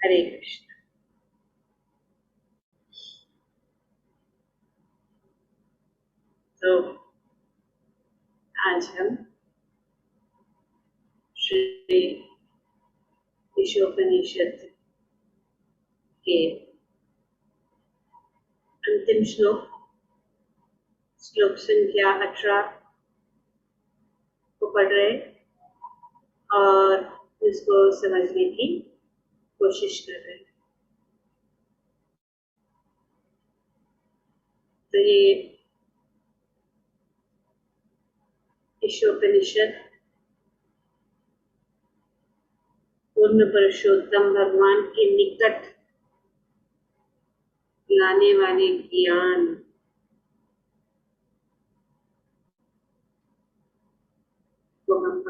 हरे कृष्ण। तो आज हम श्री ईशोपनिषद के अंतिम श्लोक संख्या 18 को पढ़ रहे और इसको समझने की कोशिश कर रहे हैं। तो ये ईशोपनिषद पूर्ण पुरुषोत्तम भगवान के निकट लाने वाले ज्ञान को हम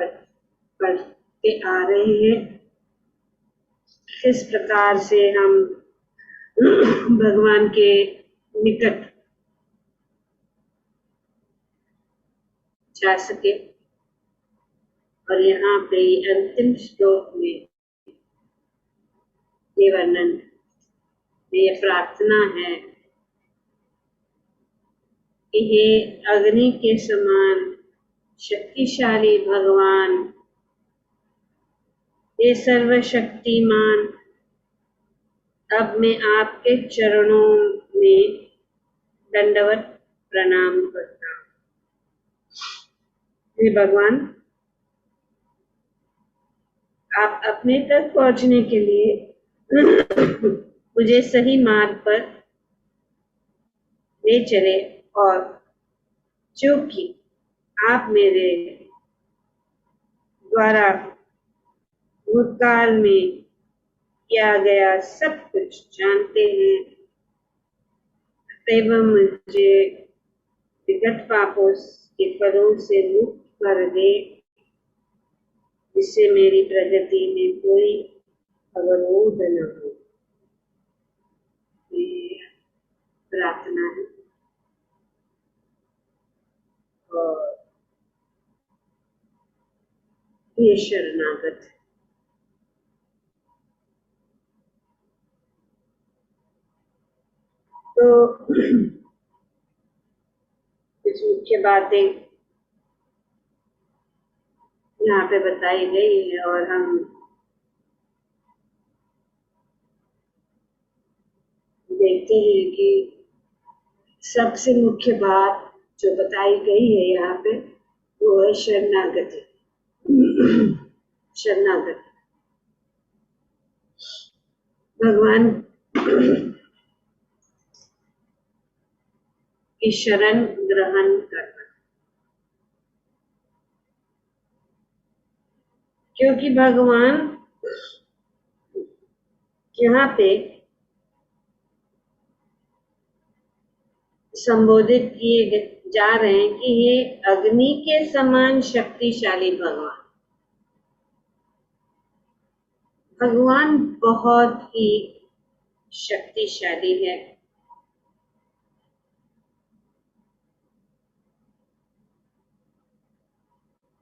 पढ़ते आ रहे हैं। किस प्रकार से हम भगवान के निकट जा सके। और यहाँ पे अंतिम श्लोक में ये वर्णन, ये प्रार्थना है कि हे अग्नि के समान शक्तिशाली भगवान, हे सर्वशक्तिमान, अब मैं आपके चरणों में दंडवत प्रणाम करता हूँ। हे भगवान, आप अपने तक पहुंचने के लिए मुझे सही मार्ग पर ले चले, और जो कि आप मेरे द्वारा भूतकाल में किया गया सब कुछ जानते हैं, एवं मुझे विगत पापों के फलों से मुक्त कर दे, जिससे मेरी प्रगति में कोई अवरोध न हो। ये प्रार्थना है और ये शरणागत है। तो कुछ मुख्य बातें यहाँ पे बताई गई है और हम देखते हैं कि सबसे मुख्य बात जो बताई गई है यहाँ पे वो है शरणागति। शरणागति, भगवान की शरण ग्रहण करना, क्योंकि भगवान यहाँ पे संबोधित किए जा रहे हैं कि ये अग्नि के समान शक्तिशाली भगवान, भगवान बहुत ही शक्तिशाली है।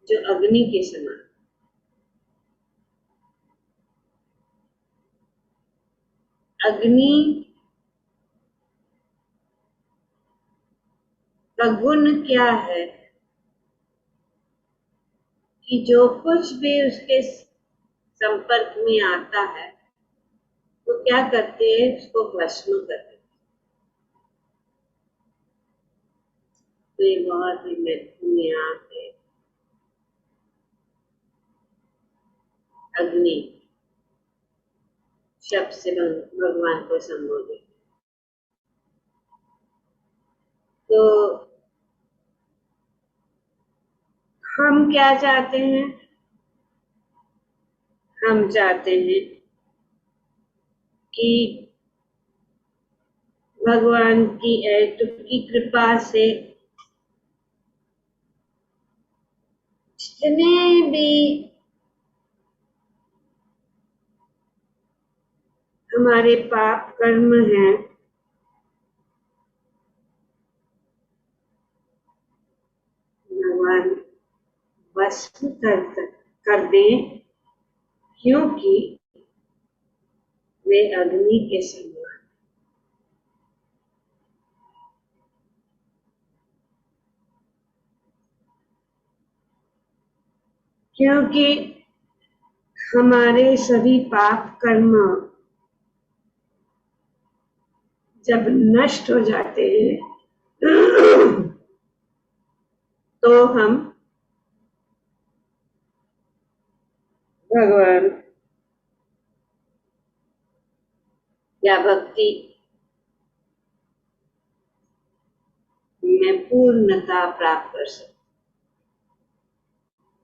जो अग्नि के समान, अग्नि का गुण क्या है कि जो कुछ भी उसके संपर्क में आता है तो क्या करते हैं, उसको भस्म करते हैं। तो ये बहुत ही महत्वपूर्ण आप है अग्नि शब्द से भगवान को संबोधित। तो हम क्या चाहते हैं, हम चाहते हैं कि भगवान की कृपा से जितने भी हमारे पाप कर्म हैं भगवान भस्म कर दें, क्योंकि वे अग्नि के समान, क्योंकि हमारे सभी पाप कर्म जब नष्ट हो जाते हैं तो हम भगवान या भक्ति में पूर्णता प्राप्त कर सकते।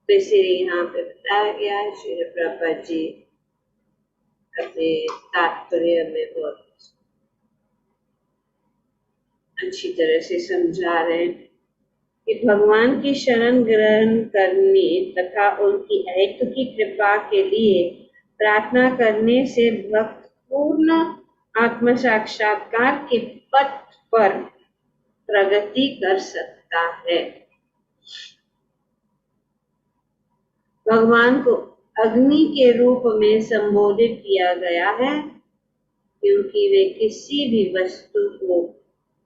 तो इसीलिए यहाँ पे बताया गया है, श्री प्रभुपाद जी अपने तात्पर्य में बहुत अच्छी तरह से समझा रहे हैं कि भगवान की शरण ग्रहण करने तथा उनकी अहेतुकी कृपा के लिए प्रार्थना करने से भक्त पूर्ण आत्म साक्षात्कार के पथ पर प्रगति कर सकता है। भगवान को अग्नि के रूप में संबोधित किया गया है क्योंकि वे किसी भी वस्तु को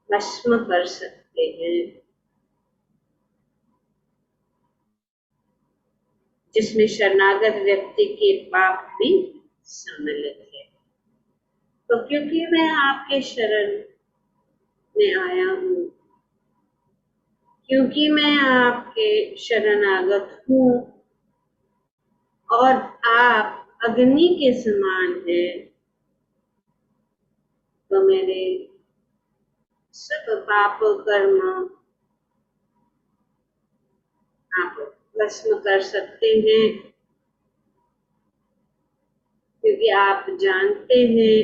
भस्म कर सकते हैं जिसमें शरणागत व्यक्ति के पाप भी सम्मिलित है। तो क्योंकि मैं आपके शरण में आया हूँ, क्योंकि मैं आपके शरणागत हूँ और आप अग्नि के समान हैं, तो मेरे सब पाप कर्म आप भस्म कर सकते हैं क्योंकि आप जानते हैं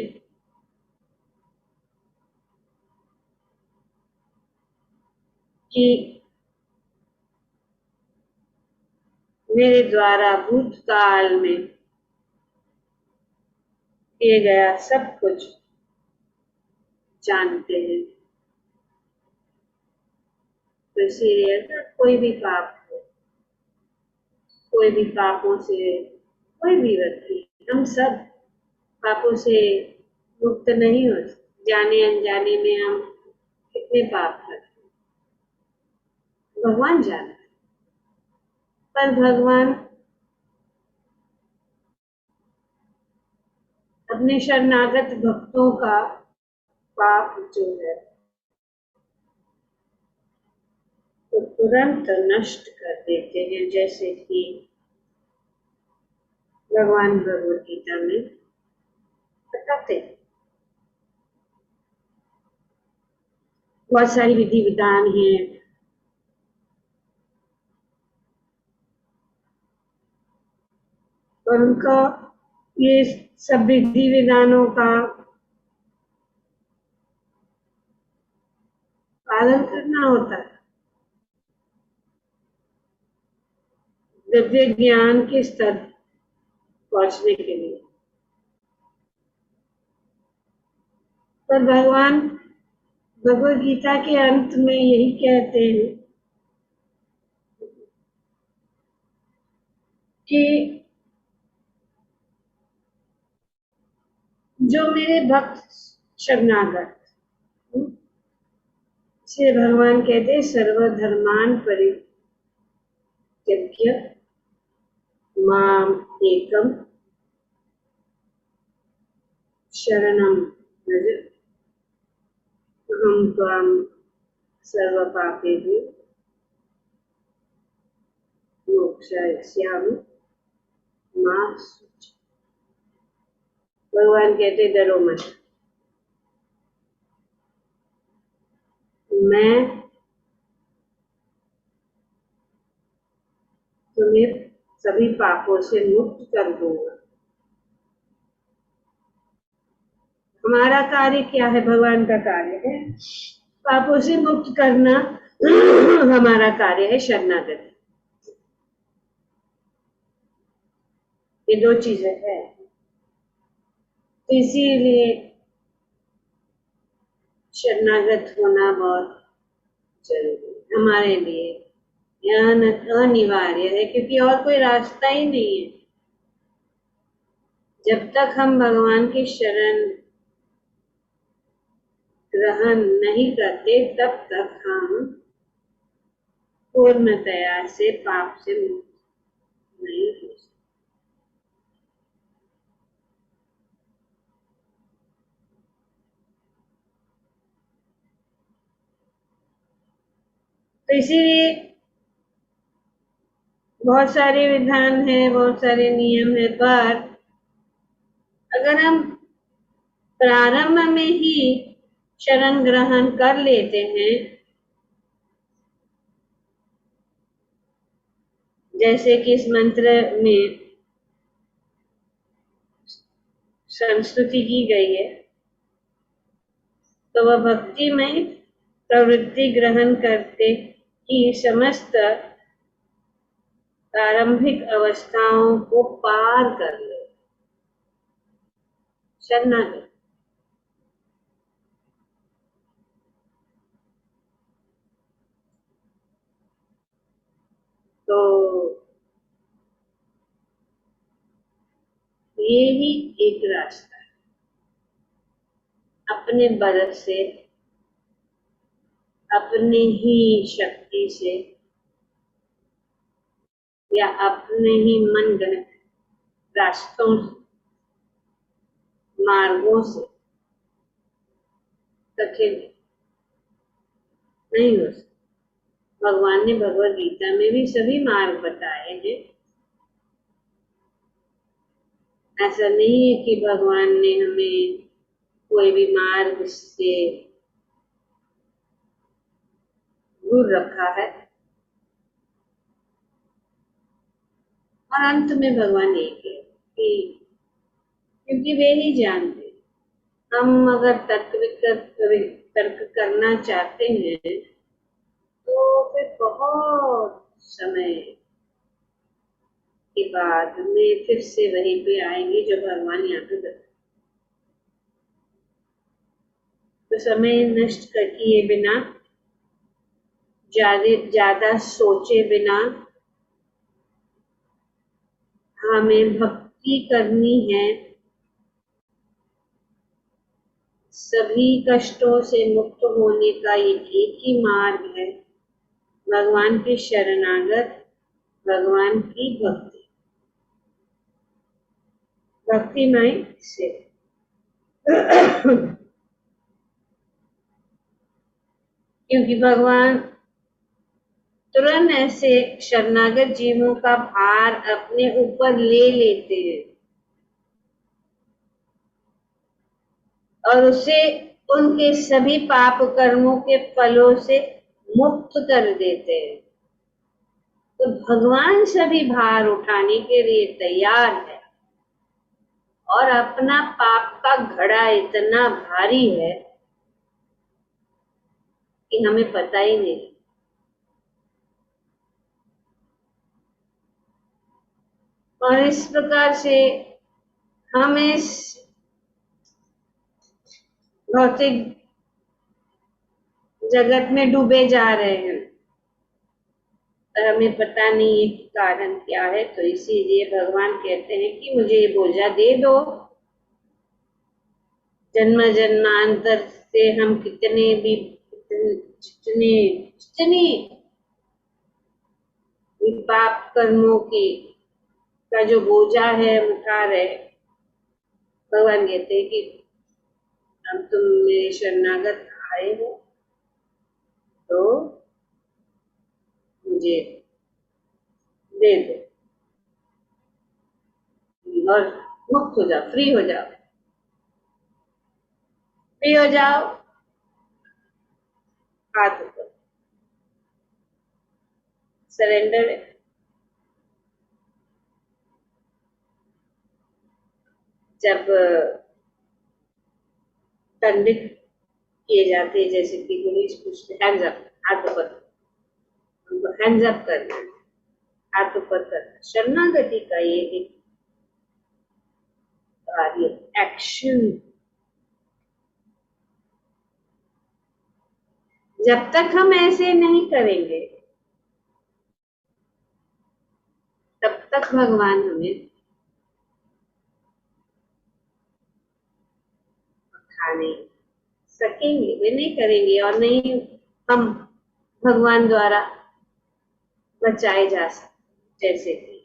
कि मेरे द्वारा भूतकाल में किए गया सब कुछ जानते हैं। तो इसीलिए अगर कोई भी पाप हो, कोई भी पापों से कोई भी व्यक्ति, हम सब पापों से मुक्त नहीं हो, जाने अनजाने में हम कितने पाप करते भगवान जानते, पर भगवान अपने शरणागत भक्तों का पाप जो है तो तुरंत नष्ट कर देते हैं, जैसे कि भगवान भगवद गीता में बताते हैं। बहुत सारी विधि विधान हैं, और उनका ये सब विधि विधानों का पालन करना होता है दिव्य ज्ञान के स्तर पहुंचने के लिए। पर भगवान भगवद गीता के अंत में यही कहते हैं कि जो मेरे भक्त शरणागत, से भगवान कहते हैं सर्वधर्मान परित्यज्य माम एकम शरणम व्रज अहम त्वाम सर्व पापेभ्यो मोक्षयिष्यामि मा शुचि। भगवान कहते डरो मत, मैं तुम्हें सभी पापों से मुक्त कर दूंगा। हमारा कार्य क्या है? भगवान का कार्य है पापों से मुक्त करना हमारा कार्य है शरणागति। ये दो चीजें हैं, इसीलिए शरणागत होना बहुत जरूरी है हमारे लिए, यह अनिवार्य है क्योंकि और कोई रास्ता ही नहीं है। जब तक हम भगवान की शरण ग्रहण नहीं करते तब तक हम पूर्णतया से पाप से मुक्त नहीं हो सकते। तो इसीलिए बहुत सारे विधान है, बहुत सारे नियम है, पर अगर हम प्रारंभ में ही शरण ग्रहण कर लेते हैं, जैसे कि इस मंत्र में संस्तुति की गई है, तो वह भक्तिमय प्रवृत्ति ग्रहण करते कि समस्त प्रारंभिक अवस्थाओं को पार कर ले। शरणागत तो ये ही एक रास्ता है, अपने बल से, अपनी ही शक्ति से या अपने ही मन गणित रास्तों मार्गों से कठिन नहीं हो सकता। भगवान ने भगवत गीता में भी सभी मार्ग बताए हैं। ऐसा नहीं है कि भगवान ने हमें कोई भी मार्ग से दूर रखा है। और अंत में भगवान ये कहे कि क्योंकि वे ही जानते, हम अगर तर्क करना चाहते हैं तो फिर बहुत समय के बाद में फिर से वहीं पे आएंगे जो भगवान यहाँ पे बताए। तो समय नष्ट किए बिना, ज्यादा सोचे बिना हमें भक्ति करनी है। सभी कष्टों से मुक्त होने का ये एक ही मार्ग है, भगवान की शरणागत, भगवान की भक्ति, भक्तिमय से। क्योंकि भगवान तुरंत ऐसे शरणागत जीवों का भार अपने ऊपर ले लेते हैं और उसे उनके सभी पाप कर्मों के फलों से मुक्त कर देते हैं। तो भगवान सभी भार उठाने के लिए तैयार है और अपना पाप का घड़ा इतना भारी है कि हमें पता ही नहीं। और इस प्रकार से हम इस भौतिक जगत में डूबे जा रहे हैं और हमें पता नहीं है कि कारण क्या है। तो इसीलिए भगवान कहते हैं कि मुझे ये बोझा दे दो। जन्म जन्मांतर से हम कितने भी जितने जितनी पाप कर्मों की का जो बोझा है हम उठा रहे, भगवान कहते हैं कि अब तुम मेरे शरणागत आए हो तो मुझे दे दो और मुक्त हो जाओ, फ्री हो जाओ, फ्री हो जाओ। हाथ ऊपर, सरेंडर है। जब दंडित किए जाते हैं, जैसे कि पुलिस पूछते हैंड्स अप, हाथ ऊपर, उनको हैंड्स अप करना, हाथ ऊपर करना, शरणागति का ये एक कार्य, एक्शन। जब तक हम ऐसे नहीं करेंगे तब तक भगवान हमें खा नहीं सकेंगे, वे नहीं करेंगे, और नहीं हम भगवान द्वारा बचाए जा सकते। जैसे कि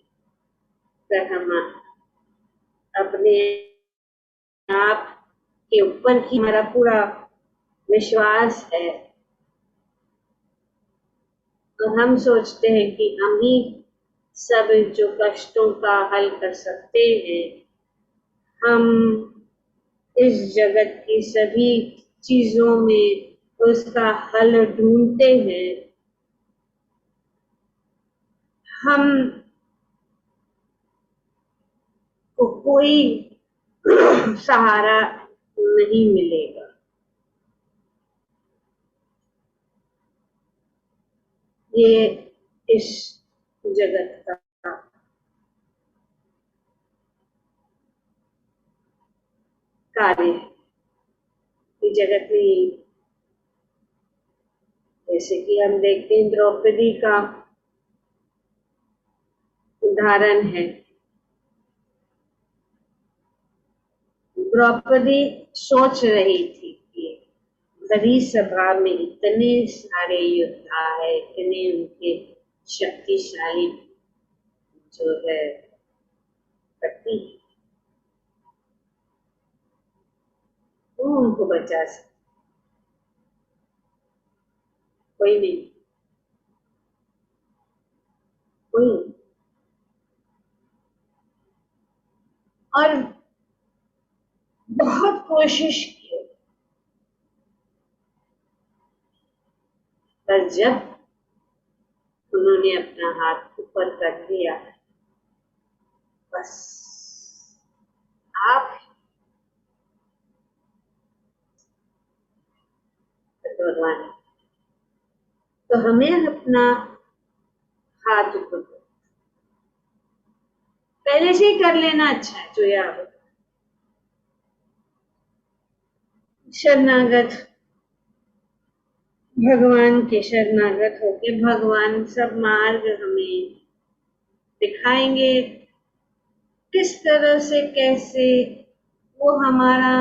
अगर हम अपने आप के ऊपर ही हमारा पूरा विश्वास है, तो हम सोचते हैं कि हम ही सब जो कष्टों का हल कर सकते हैं, हम इस जगत की सभी चीजों में उसका हल ढूंढते हैं, हम को कोई सहारा नहीं मिलेगा। ये इस जगत का कार्य है। ये जगत में जैसे कि हम देखते हैं, द्रौपदी का उदाहरण है। द्रौपदी सोच रही थी कि बड़ी सभा में इतने सारे योद्धा है, इतने उनके शक्तिशाली जो है पति, वो उनको बचा सकते, कोई नहीं, कोई नहीं। और बहुत कोशिश की, पर जब उन्होंने अपना हाथ ऊपर कर दिया, बस आप भगवान, तो हमें अपना हाथ ऊपर पहले से ही कर लेना अच्छा है। जो यार शरणागत, भगवान के शरणागत होके भगवान सब मार्ग हमें दिखाएंगे, किस तरह से कैसे। वो हमारा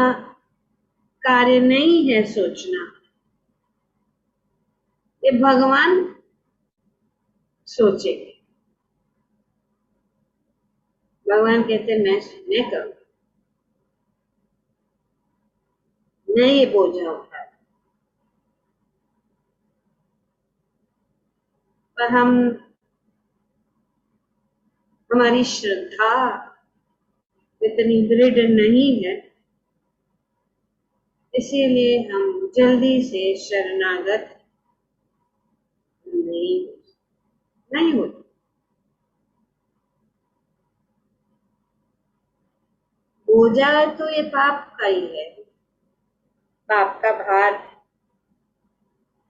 कार्य नहीं है सोचना, ये भगवान सोचेंगे। भगवान कहते मैं करूँ, मैं ये बोझा उठा, पर हमारी श्रद्धा इतनी दृढ़ नहीं है, इसीलिए हम जल्दी से शरणागत नहीं नहीं होते। बोझा तो ये पाप का ही है, पाप का भार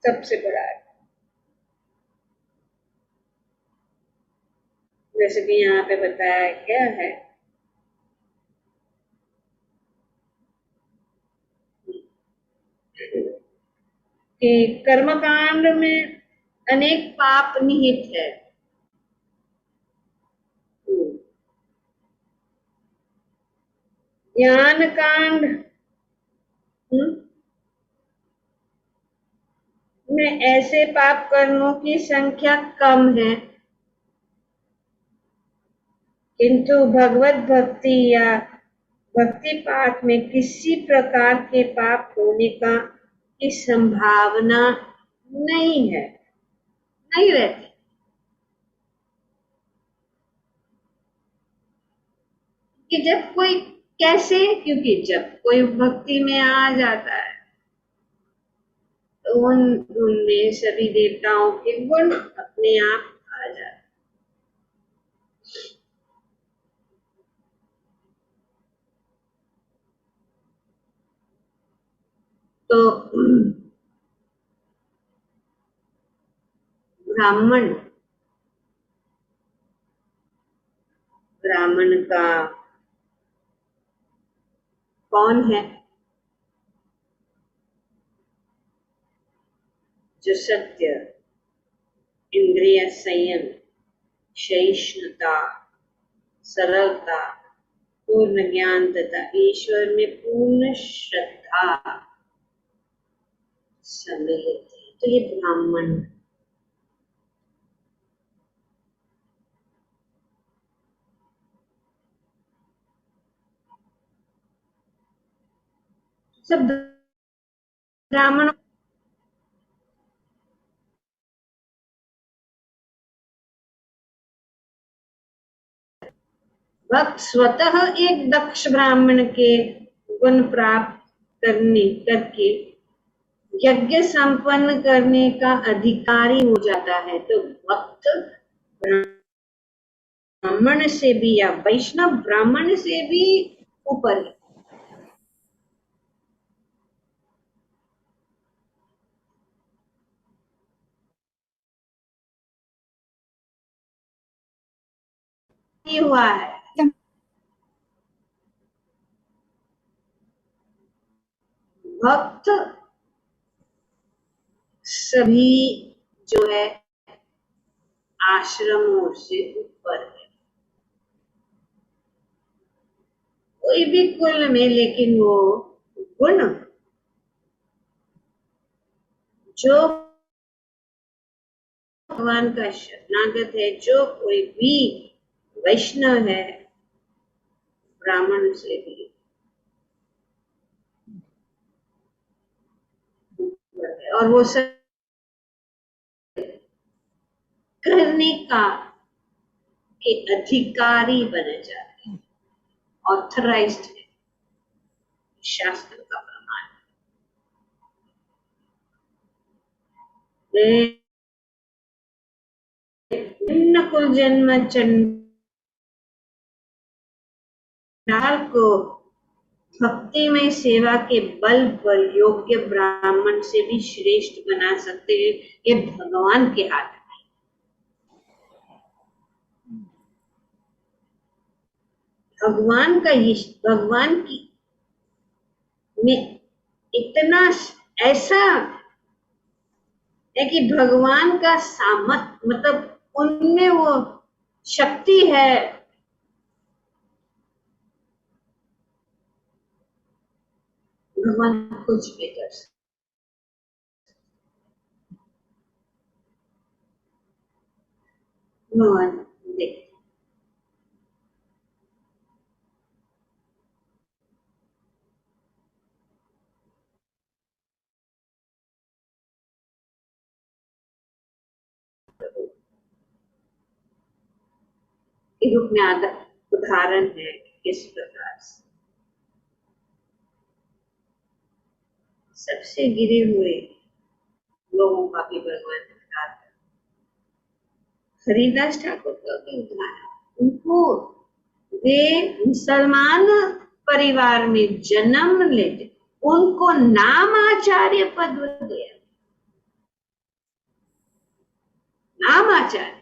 सबसे बड़ा है। जैसे कि यहाँ पे बताया गया है कि कर्मकांड में अनेक पाप निहित है। ज्ञान कांड में ऐसे पाप कर्मों की संख्या कम है, किंतु भगवत भक्ति या भक्ति पाठ में किसी प्रकार के पाप होने की संभावना नहीं है, नहीं रहती। कि जब कोई कैसे, क्योंकि जब कोई भक्ति में आ जाता है तो उनमें सभी देवताओं के गुण अपने आप आ जाते हैं। तो ब्राह्मण ब्राह्मण का कौन है? जो सत्य, इंद्रिय संयम, सहिष्णुता, सरलता, पूर्ण ज्ञान तथा ईश्वर में पूर्ण श्रद्धा सम्मिलित है। तो ये ब्राह्मण सब ब्राह्मण भक्त स्वतः एक दक्ष ब्राह्मण के गुण प्राप्त करके यज्ञ संपन्न करने का अधिकारी हो जाता है। तो भक्त ब्राह्मण से भी या वैष्णव ब्राह्मण से भी ऊपर है। ये हुआ है भक्त सभी जो है आश्रमों से ऊपर है, कोई भी कुल में, लेकिन वो गुण जो भगवान का शरणागत है, जो कोई भी वैष्णव है, ब्राह्मण से भी और वो सब करने का के अधिकारी बने जाते हैं, ऑथराइज्ड है, शास्त्र का प्रमाण। निम्न कुल जन्म चंडाल को भक्ति में सेवा के बल पर योग्य ब्राह्मण से भी श्रेष्ठ बना सकते हैं। ये भगवान के हाथ में। भगवान की में इतना ऐसा है कि भगवान का सामर्थ मतलब उनमें वो शक्ति है, भगवान कुछ भी कर सकते। भगवान देख रूप में उदाहरण है इस प्रकार से सबसे गिरे हुए लोगों का भी भगवान उद्धार कर। हरिदास ठाकुर का भी उद्धार, उनको वे मुसलमान परिवार में जन्म लेते, उनको नाम आचार्य पद दिया, नाम आचार्य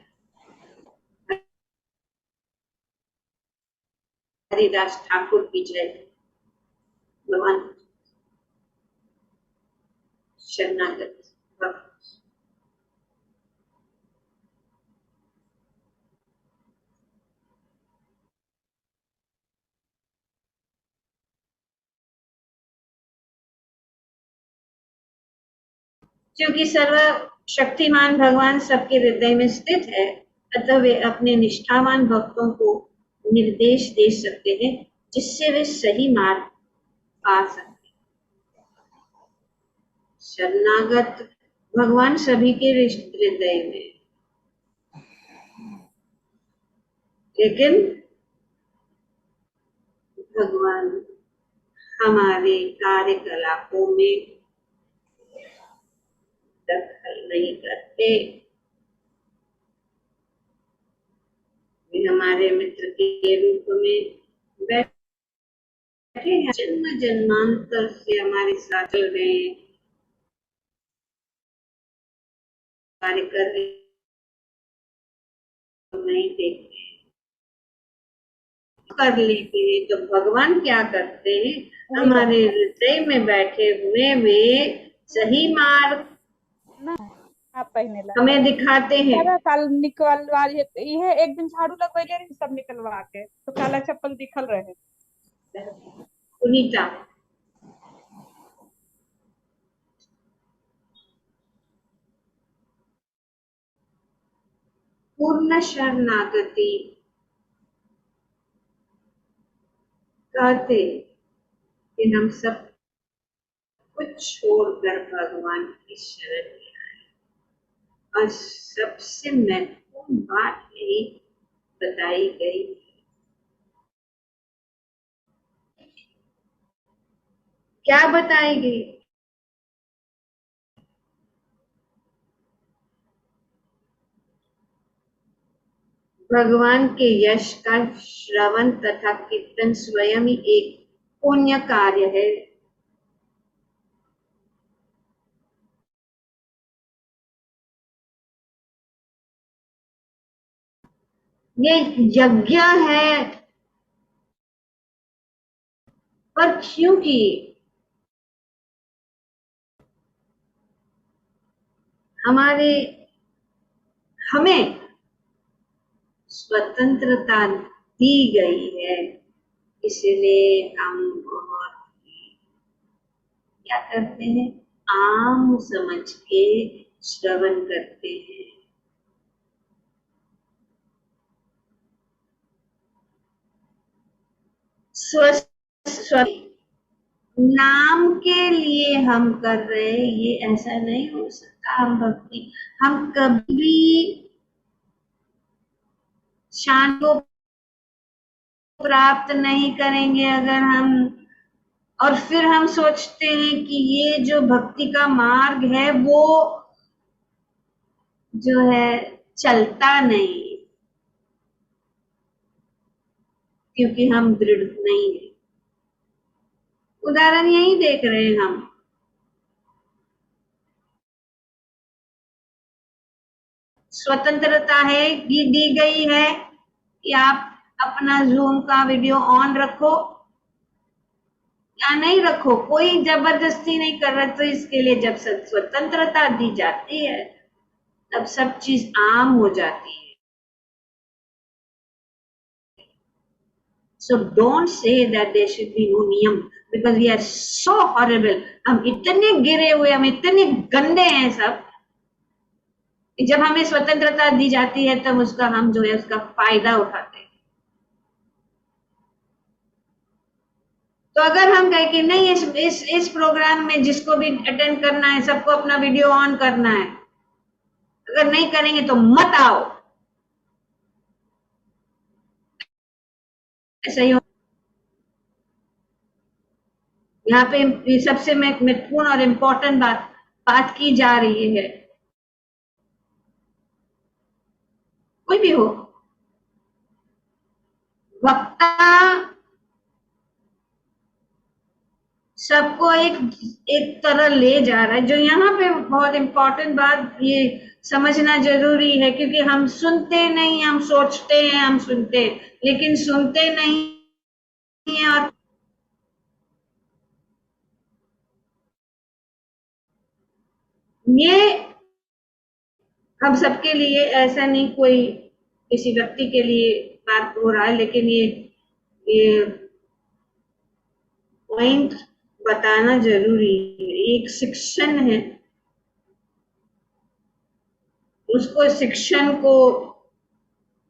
हरिदास ठाकुर की जय। भगवान शरणागत क्योंकि सर्व शक्तिमान भगवान सबके हृदय में स्थित है, अतः वे अपने निष्ठावान भक्तों को निर्देश दे सकते हैं जिससे वे सही मार्ग पा सकते हैं। शरणागत भगवान सभी के हृदय में, लेकिन भगवान हमारे कार्यकलापों में दखल नहीं करते। वे हमारे मित्र के रूप में बैठे हैं, जन्म जन्मांतर से हमारे साथ चल रहे हैं, कार्य कर रहे, नहीं देखते कर लेते हैं। तो भगवान क्या करते हैं, हमारे हृदय में बैठे हुए वे सही मार्ग हमें दिखाते हैं। काल निकलवा ये एक दिन झाड़ू लगवैले रही सब निकलवा के, तो काला चप्पल दिखल रहे। पुनीता। पूर्ण शरणागति कहते कि हम सब कुछ छोड़कर भगवान की शरण में आए। और सबसे महत्वपूर्ण बात यही बताई गई, क्या बताई गई? भगवान के यश का श्रवण तथा कीर्तन स्वयं ही एक पुण्य कार्य है। ये यज्ञ है। पर क्योंकि हमें स्वतंत्रता दी गई है, इसलिए हम बहुत क्या करते हैं, आम समझ के श्रवण करते हैं। स्व नाम के लिए हम कर रहे हैं, ये ऐसा नहीं हो सकता। हम कभी भी शांति को प्राप्त नहीं करेंगे अगर हम, और फिर हम सोचते हैं कि ये जो भक्ति का मार्ग है वो जो है चलता नहीं, क्योंकि हम दृढ़ नहीं है। उदाहरण यही देख रहे हैं हम। स्वतंत्रता है, ये दी गई है कि आप अपना जूम का वीडियो ऑन रखो या नहीं रखो, कोई जबरदस्ती नहीं कर रहा। तो इसके लिए जब स्वतंत्रता दी जाती है तब सब चीज आम हो जाती है। So don't say that there should be no niyam, because we are so horrible. हम इतने गिरे हुए, हम इतने गंदे हैं सब, जब हमें स्वतंत्रता दी जाती है तब उसका हम जो है उसका फायदा उठाते हैं। तो अगर हम कहें कि नहीं, इस प्रोग्राम में जिसको भी अटेंड करना है सबको अपना वीडियो ऑन करना है, अगर नहीं करेंगे तो मत आओ, ऐसा ही। यहाँ पे सबसे महत्वपूर्ण और इम्पोर्टेंट बात की जा रही है। कोई भी हो, वक्ता सबको एक तरह ले जा रहा है। जो यहाँ पे बहुत इम्पोर्टेंट बात ये समझना जरूरी है, क्योंकि हम सुनते नहीं, हम सोचते हैं हम सुनते, लेकिन सुनते नहीं है। और ये हम सबके लिए, ऐसा नहीं कोई किसी व्यक्ति के लिए बात हो रहा है, लेकिन ये पॉइंट बताना जरूरी है। एक शिक्षण है, उसको शिक्षण को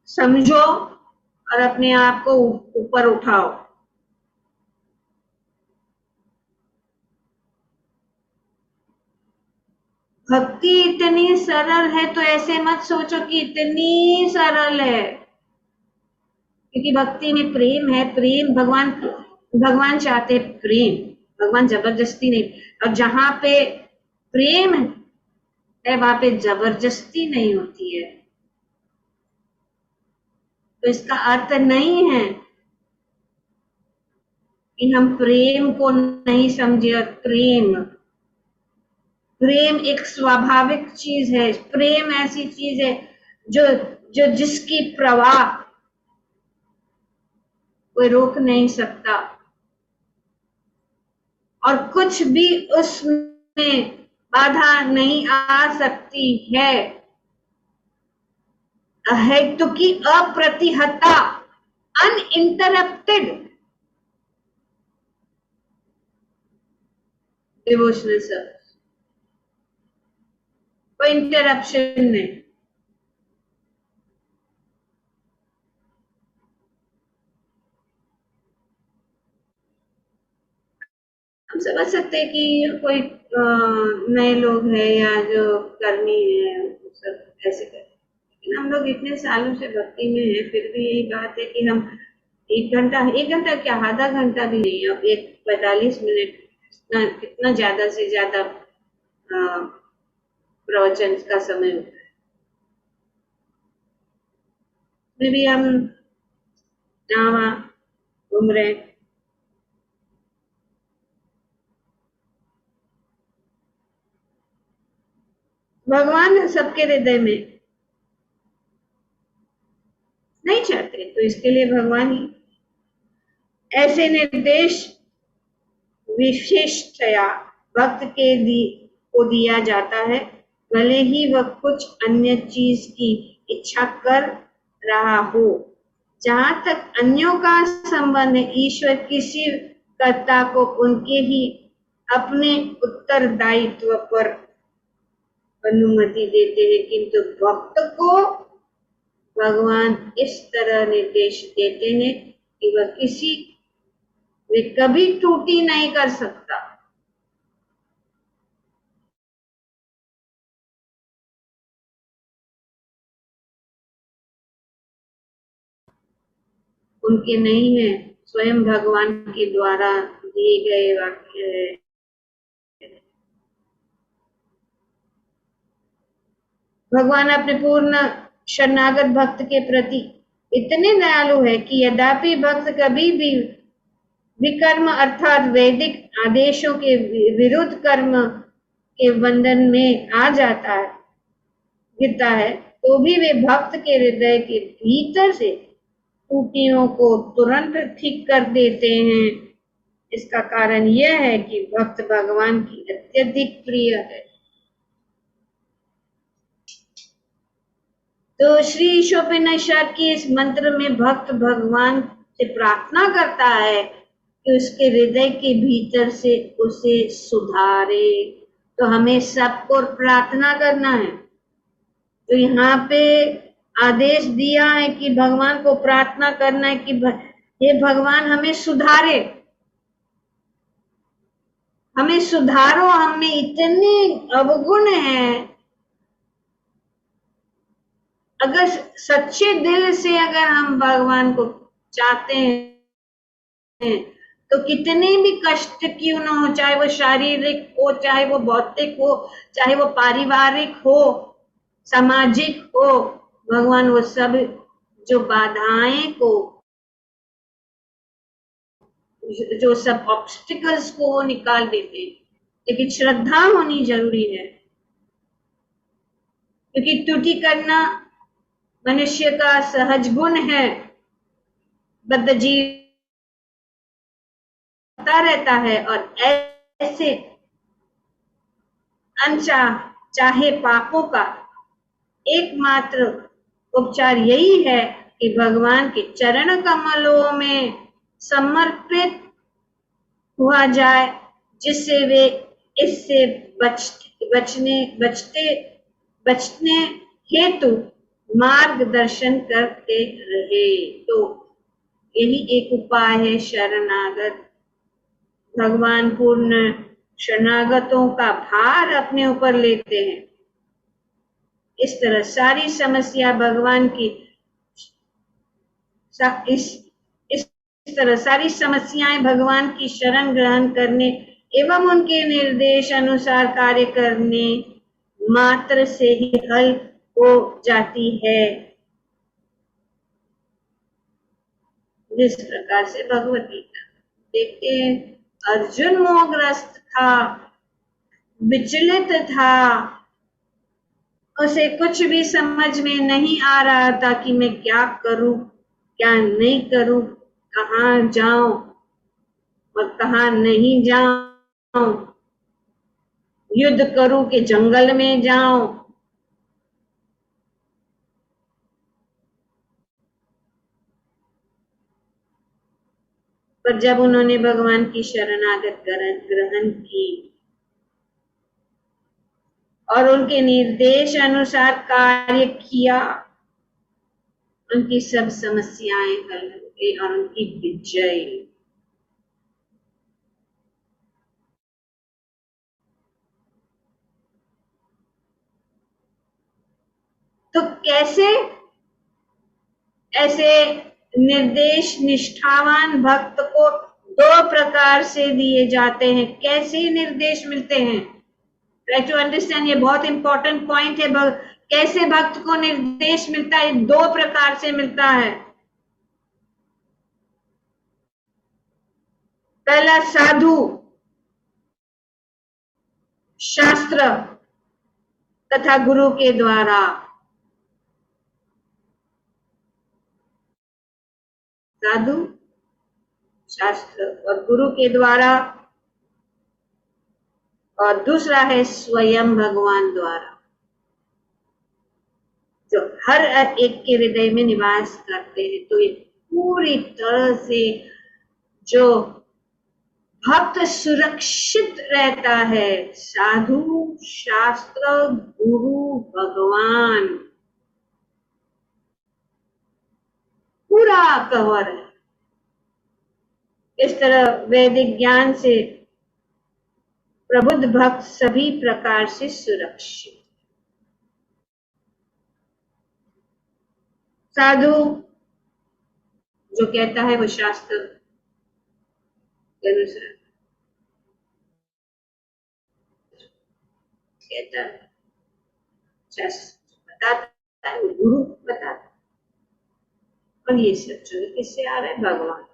समझो और अपने आप को ऊपर उठाओ। भक्ति इतनी सरल है तो ऐसे मत सोचो कि इतनी सरल है, क्योंकि भक्ति में प्रेम है। प्रेम भगवान चाहते प्रेम, भगवान जबरदस्ती नहीं। और जहां पे प्रेम है वहां पे जबरदस्ती नहीं होती है। तो इसका अर्थ नहीं है कि हम प्रेम को नहीं समझे। और प्रेम एक स्वाभाविक चीज है। प्रेम ऐसी चीज है जो जो जिसकी प्रवाह कोई रोक नहीं सकता, और कुछ भी उसमें बाधा नहीं आ सकती है। हेतु की अप्रतिहता, अनइंटरप्टेड डिवोशनल सर्विस, कोई इंटरप्शन नहीं। हम समझ सकते हैं कि कोई नए लोग हैं या जो कर्मी है सब ऐसे करते हैं, लेकिन हम लोग इतने सालों से भक्ति में हैं, फिर भी यही बात है कि हम एक घंटा क्या, आधा घंटा भी नहीं, अब एक 45 मिनट, कितना ज्यादा से ज्यादा प्रवचन का समय होता है, उसमें भी हम यहाँ वहाँ घूम रहे हैं। भगवान है सबके हृदय में, नहीं चाहते तो इसके लिए भगवान ही ऐसे निर्देश विशिष्टया भक्त को दिया जाता है, भले ही वह कुछ अन्य चीज की इच्छा कर रहा हो। जहां तक अन्यों का संबंध है, ईश्वर किसी कर्ता को उनके ही अपने उत्तरदायित्व पर अनुमति देते हैं, किंतु भक्त को भगवान इस तरह निर्देश देते हैं कि वह किसी वे कभी त्रुटि नहीं कर सकता। उनके नहीं है, स्वयं भगवान के द्वारा दिए गए वाक्य है। भगवान अपने पूर्ण शरणागत भक्त के प्रति इतने दयालु है कि यद्यपि भक्त कभी भी विकर्म अर्थात वैदिक आदेशों के विरुद्ध कर्म के बंधन में आ जाता है, गिरता है, तो भी वे भक्त के हृदय के भीतर से त्रुटियों को तुरंत ठीक कर देते हैं। इसका कारण यह है कि भक्त भगवान की अत्यधिक प्रिय है। तो श्री ईशोपनिषद की इस मंत्र में भक्त भगवान से प्रार्थना करता है कि उसके हृदय के भीतर से उसे सुधारे। तो हमें सबको प्रार्थना करना है। तो यहाँ पे आदेश दिया है कि भगवान को प्रार्थना करना है कि हे भगवान हमें सुधारे, हमें सुधारो, हमें इतने अवगुण हैं। अगर सच्चे दिल से अगर हम भगवान को चाहते हैं तो कितने भी कष्ट क्यों ना हो, चाहे वो शारीरिक हो, चाहे वो भौतिक हो, चाहे वो पारिवारिक हो, सामाजिक हो, भगवान वो सब जो बाधाएं को, जो सब ऑब्स्टिकल्स को वो निकाल देते हैं। लेकिन श्रद्धा होनी जरूरी है, क्योंकि त्रुटि करना मनुष्य का सहज गुण है। बद्ध जीव रहता है और ऐसे अनचाह चाहे पापों का एकमात्र उपचार यही है कि भगवान के चरण कमलों में समर्पित हुआ जाए, जिससे वे इससे बचने हेतु मार्गदर्शन करते रहे। तो यही एक उपाय है शरणागत। भगवान पूर्ण शरणागतों का भार अपने ऊपर लेते हैं। इस तरह सारी समस्या भगवान की इस इस तरह सारी समस्याएं भगवान की शरण ग्रहण करने एवं उनके निर्देश अनुसार कार्य करने मात्र से ही हल हो जाती है। जिस प्रकार से भगवत गीता देखते हैं, अर्जुन मोहग्रस्त था, विचलित था, उसे कुछ भी समझ में नहीं आ रहा था कि मैं क्या करूं, क्या नहीं करूं, कहाँ जाऊं और कहाँ नहीं जाऊं, युद्ध करूं कि जंगल में जाऊं। पर जब उन्होंने भगवान की शरणागत ग्रहण की और उनके निर्देश अनुसार कार्य किया, उनकी सब समस्याएं हल हो गई और उनकी विजय। तो कैसे ऐसे निर्देश निष्ठावान भक्त को दो प्रकार से दिए जाते हैं, कैसे निर्देश मिलते हैं? ट्राई टू अंडरस्टैंड, ये बहुत इंपॉर्टेंट पॉइंट है। कैसे भक्त को निर्देश मिलता है? दो प्रकार से मिलता है। पहला साधु शास्त्र तथा गुरु के द्वारा। साधु शास्त्र और गुरु के द्वारा, और दूसरा है स्वयं भगवान द्वारा, जो हर एक के हृदय में निवास करते हैं। तो ये पूरी तरह से जो भक्त सुरक्षित रहता है, साधु शास्त्र गुरु भगवान पूरा कवर है। इस तरह वैदिक ज्ञान से प्रबुद्ध भक्त सभी प्रकार से सुरक्षित। साधु जो कहता है वो शास्त्र के अनुसार कहता है, शास्त्र बताता है, गुरु बताता है। और ये सब जो किससे आ रहा है? भगवान।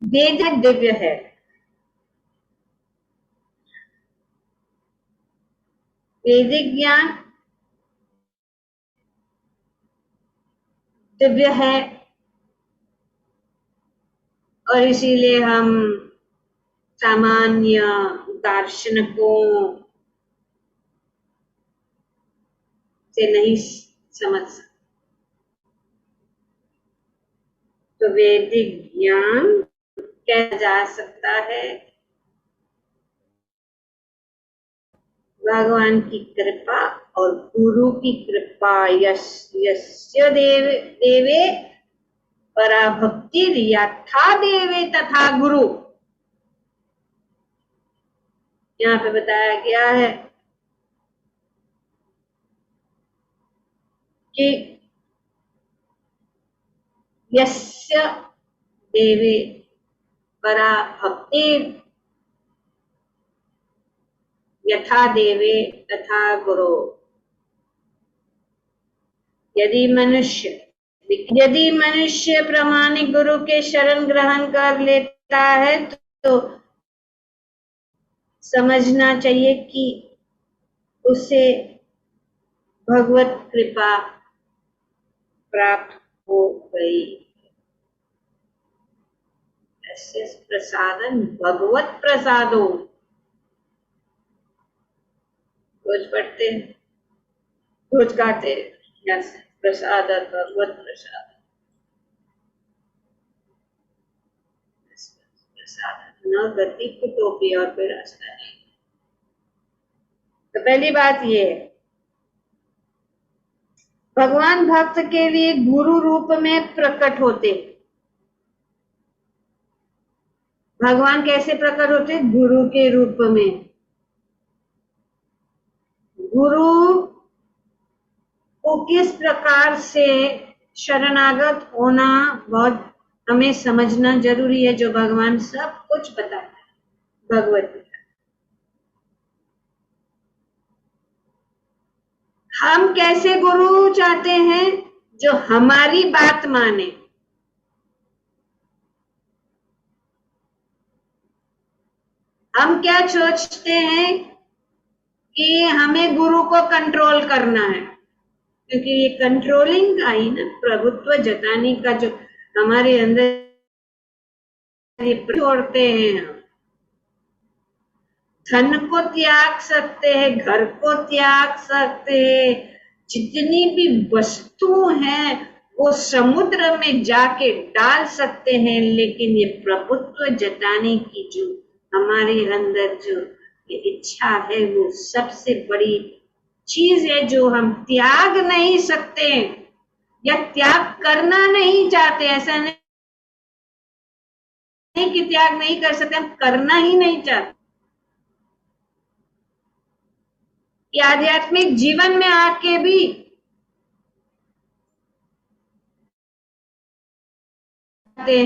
वेद दिव्य है, वैदिक ज्ञान दिव्य है, और इसीलिए हम सामान्य दार्शनिकों से नहीं समझ सकते। तो वैदिक ज्ञान कहा जा सकता है भगवान की कृपा और गुरु की कृपा। यस्य देवे पराभक्ति यथा देवे तथा गुरु। यहाँ पे बताया गया है कि यस्य देवे पराभक्ति यथा देवे तथा गुरु। यदि मनुष्य प्रामाणिक गुरु के शरण ग्रहण कर लेता है तो समझना चाहिए कि उसे भगवत कृपा प्राप्त हो गई। ऐसे प्रसादन भगवत प्रसादो, रोज पढ़ते हैं, रोज गाते हैं, प्रसाद भगवत प्रसाद। न गति कुटोपी और कोई रास्ता नहीं। तो पहली बात ये है, भगवान भक्त के लिए गुरु रूप में प्रकट होते। भगवान कैसे प्रकट होते? गुरु के रूप में। गुरु को किस प्रकार से शरणागत होना बहुत हमें समझना जरूरी है, जो भगवान सब कुछ बताता है भगवत गीता। हम कैसे गुरु चाहते हैं? जो हमारी बात माने। हम क्या सोचते हैं कि हमें गुरु को कंट्रोल करना है, क्योंकि ये कंट्रोलिंग का ही ना, प्रभुत्व जताने का जो हमारे अंदर ये छोड़ते हैं। हम धन को त्याग सकते हैं, घर को त्याग सकते हैं, जितनी भी वस्तु हैं वो समुद्र में जाके डाल सकते हैं, लेकिन ये प्रभुत्व जताने की जो हमारे अंदर जो ये इच्छा है वो सबसे बड़ी चीज है जो हम त्याग नहीं सकते या त्याग करना नहीं चाहते। ऐसा नहीं कि त्याग नहीं कर सकते, हम करना ही नहीं चाहते। कि आध्यात्मिक जीवन में आके भी कहते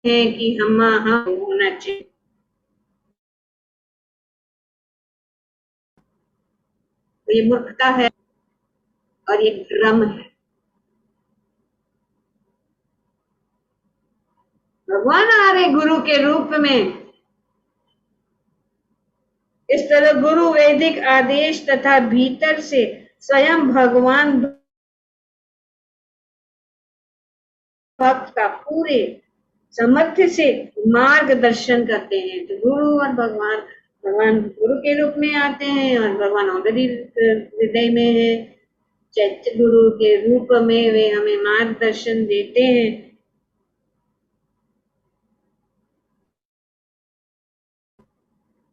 हैं कि हम होना चाहिए, तो ये मूर्खता है और ये भ्रम है। भगवान आ रहे गुरु के रूप में। इस तरह गुरु वैदिक आदेश तथा भीतर से स्वयं भगवान भक्त का पूरे सामर्थ्य से मार्गदर्शन करते हैं। तो गुरु और भगवान, भगवान गुरु के रूप में आते हैं और भगवान ऑलरेडी हृदय में है। चैत्य गुरु के रूप में वे हमें मार्गदर्शन देते हैं।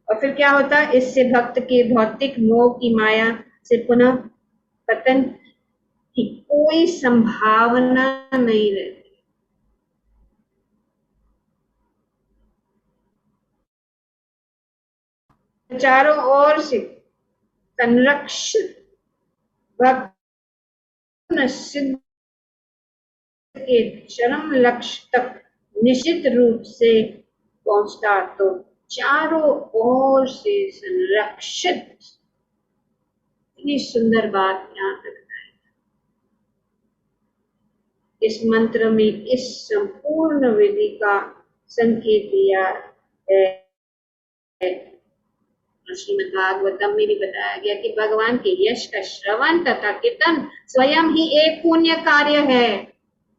और फिर क्या होता है, इससे भक्त के भौतिक मोह की माया से पुनः पतन की कोई संभावना नहीं रहती। चारों ओर से संरक्षित भक्त सिद्ध के चरम लक्ष्य तक निश्चित रूप से पहुंचता। तो चारों ओर से संरक्षित, इतनी सुंदर बात यहाँ तक इस मंत्र में इस संपूर्ण विधि का संकेत दिया है। श्रीमद् भागवतम में भी बताया गया कि भगवान के यश का श्रवण तथा कीर्तन स्वयं ही एक पुण्य कार्य है।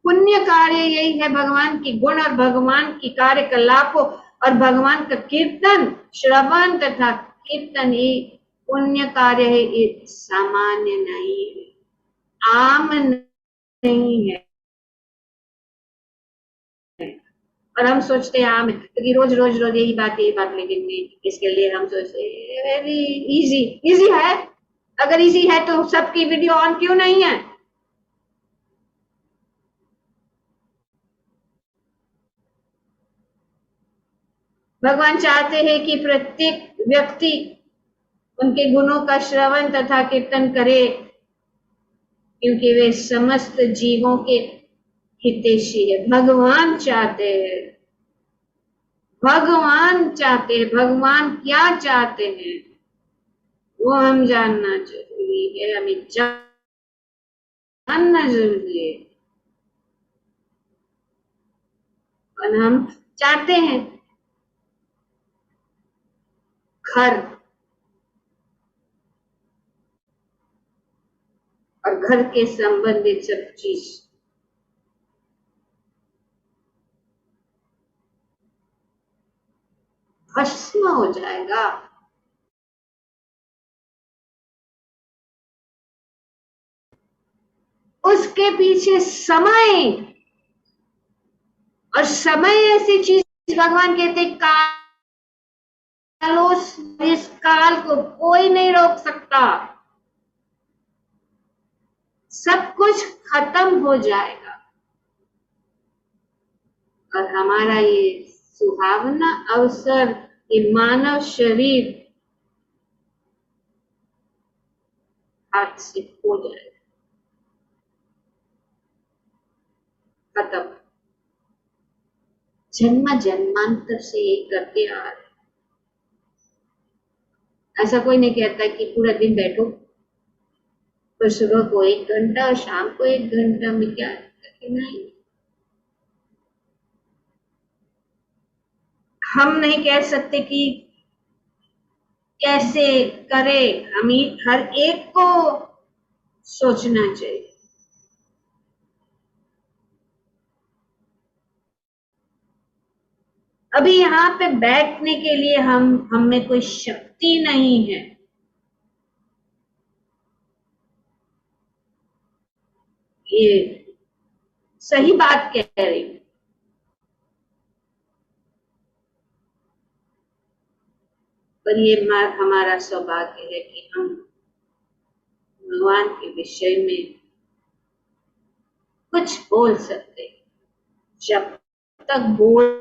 पुण्य कार्य यही है, भगवान की गुण और भगवान की कार्यकलापों और भगवान का कीर्तन, श्रवण तथा कीर्तन ही पुण्य कार्य है। ये सामान्य नहीं है, आम नहीं है। और हम सोचते हैं आम है क्योंकि रोज रोज रोज यही बात, लेकिन इसके लिए हम सोचते हैं वेरी इजी। इजी है, अगर इजी है तो सबकी वीडियो ऑन क्यों नहीं है? भगवान चाहते हैं कि प्रत्येक व्यक्ति उनके गुणों का श्रवण तथा कीर्तन करे, क्योंकि वे समस्त जीवों के हितैषी है। भगवान चाहते हैं, भगवान चाहते हैं, भगवान क्या चाहते हैं वो हम जानना जरूरी है, हमें जानना जरूरी है। और हम चाहते हैं घर, और घर के संबंधित सब चीज भस्म हो जाएगा। उसके पीछे समय, और समय ऐसी चीज भगवान कहते कालोस, इस काल को कोई नहीं रोक सकता, सब कुछ खत्म हो जाएगा। और हमारा ये सुहावना अवसर, ये मानव शरीर हाथ से खो जाएगा, खत्म। जन्म जन्मांतर से ये करते आ रहे। ऐसा कोई नहीं कहता कि पूरा दिन बैठो, पर सुबह को 1 घंटा और शाम को 1 घंटा में क्या नहीं। हम नहीं कह सकते कि कैसे करे, हमें हर एक को सोचना चाहिए। अभी यहाँ पे बैठने के लिए हम में कोई शक्ति नहीं है। ये सही बात कह रही हूँ। पर ये हमारा सौभाग्य है कि हम भगवान के विषय में कुछ बोल सकते हैं। जब तक बोल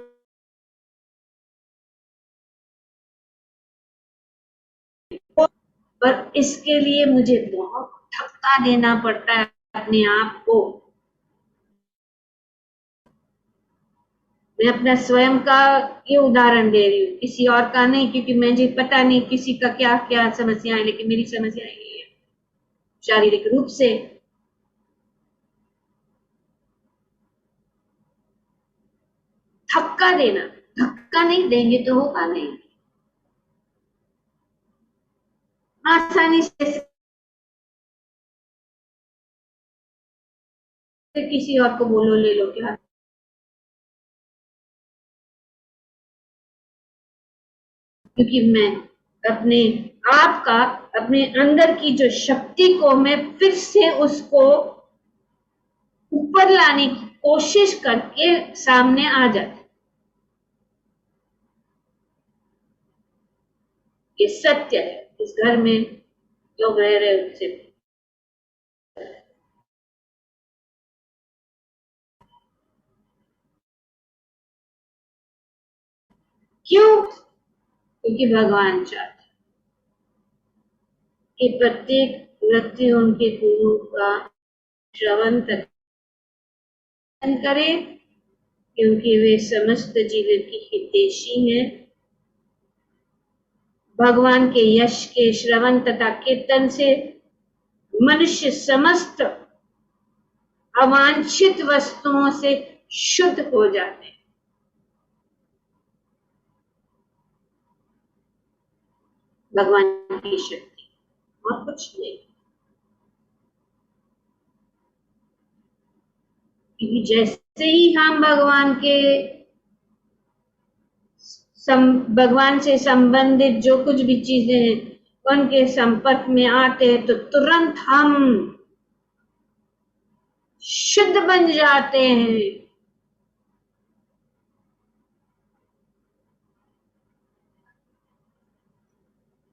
पर इसके लिए मुझे बहुत थक्का देना पड़ता है अपने आप को। मैं अपना स्वयं का ये उदाहरण दे रही हूँ, किसी और का नहीं, क्योंकि मुझे पता नहीं किसी का क्या क्या समस्या है, लेकिन मेरी समस्या ये है शारीरिक रूप से। धक्का देना, धक्का नहीं देंगे तो होगा नहीं। आसानी से किसी और को बोलो ले लो क्या, क्योंकि मैं अपने आप का, अपने अंदर की जो शक्ति को मैं फिर से उसको ऊपर लाने की कोशिश करके सामने आ जाती। ये सत्य है। इस घर में लोग रह रहे उनसे क्यों? क्योंकि भगवान चाहते कि प्रत्येक व्यक्ति उनके गुरु का श्रवण करे, क्योंकि वे समस्त जीवन की हितैषी हैं। भगवान के यश के श्रवण तथा कीर्तन से मनुष्य समस्त अवांछित वस्तुओं से शुद्ध हो जाते हैं। भगवान की शक्ति और कुछ नहीं, क्योंकि जैसे ही हम भगवान से संबंधित जो कुछ भी चीजें हैं उनके संपर्क में आते हैं तो तुरंत हम शुद्ध बन जाते हैं।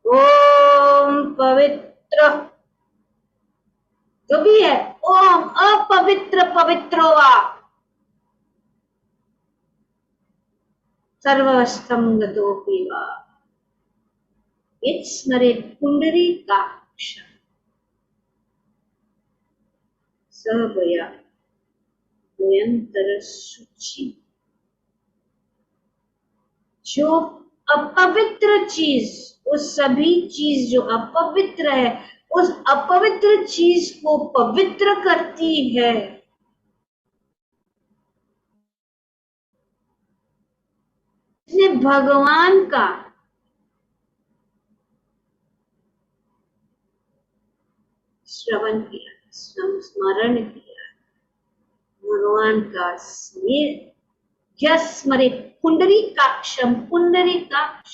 ओम पवित्र जो भी है, ओम अपवित्र पवित्रो वा सर्वस्थं गतोऽपि वा यत्स्मरेत् पुण्डरीकाक्षं स वया निरंतर शुचि। जो अपवित्र चीज, उस सभी चीज जो अपवित्र है, उस अपवित्र चीज को पवित्र करती है। इसने भगवान का श्रवण किया, स्मरण किया, भगवान का स्मरे पुंडरीकाक्षम, पुंडरीकाक्ष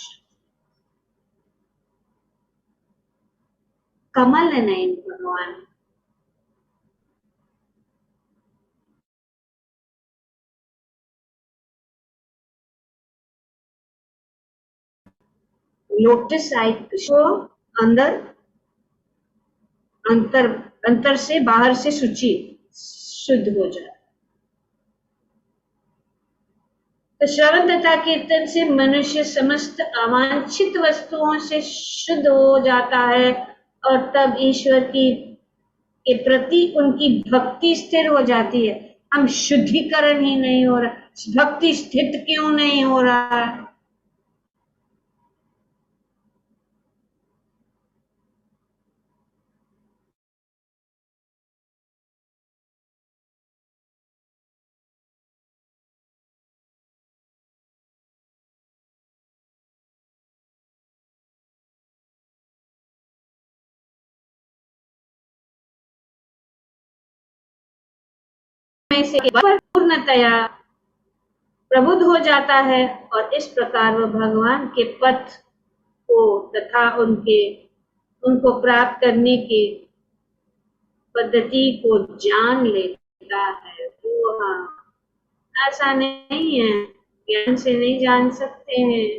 कमल नयन भगवान। लोटस आई को अंदर अंतर अंतर से बाहर से शुद्ध हो जाए। तो श्रवण तथा कीर्तन से मनुष्य समस्त अवांछित वस्तुओं से शुद्ध हो जाता है और तब ईश्वर के प्रति उनकी भक्ति स्थिर हो जाती है। हम शुद्धिकरण ही नहीं हो रहा, भक्ति स्थित क्यों नहीं हो रहा है? में से पूर्णतया प्रबुद्ध हो जाता है और इस प्रकार वह भगवान के पथ को तथा उनको प्राप्त करने की पद्धति को जान लेता है। वो ऐसा नहीं है, ज्ञान से नहीं जान सकते हैं।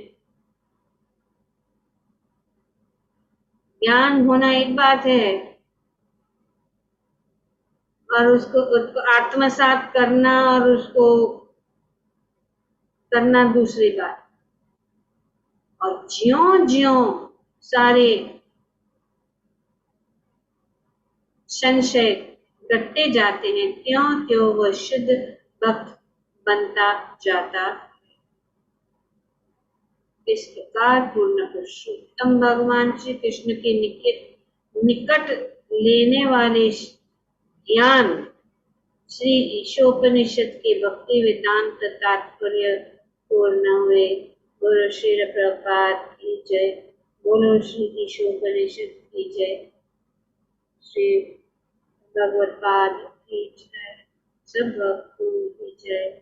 ज्ञान होना एक बात है और उसको आत्मसात करना और उसको करना दूसरी बात। और ज्यों ज्यों सारे संशय घटते जाते हैं त्यों त्यों वह शुद्ध भक्त बनता जाता। इस प्रकार पूर्ण पुरुषोत्तम भगवान श्री कृष्ण के निकट लेने वाले ज्ञान श्री ईशोपनिषद के भक्ति वेदांत तात्पर्य पूर्ण हुए। बोलो श्री प्रभुपाद की जय। बोलो श्री ईशोपनिषद की जय। श्री भगवत पाद की जय। सब भक्तों की जय।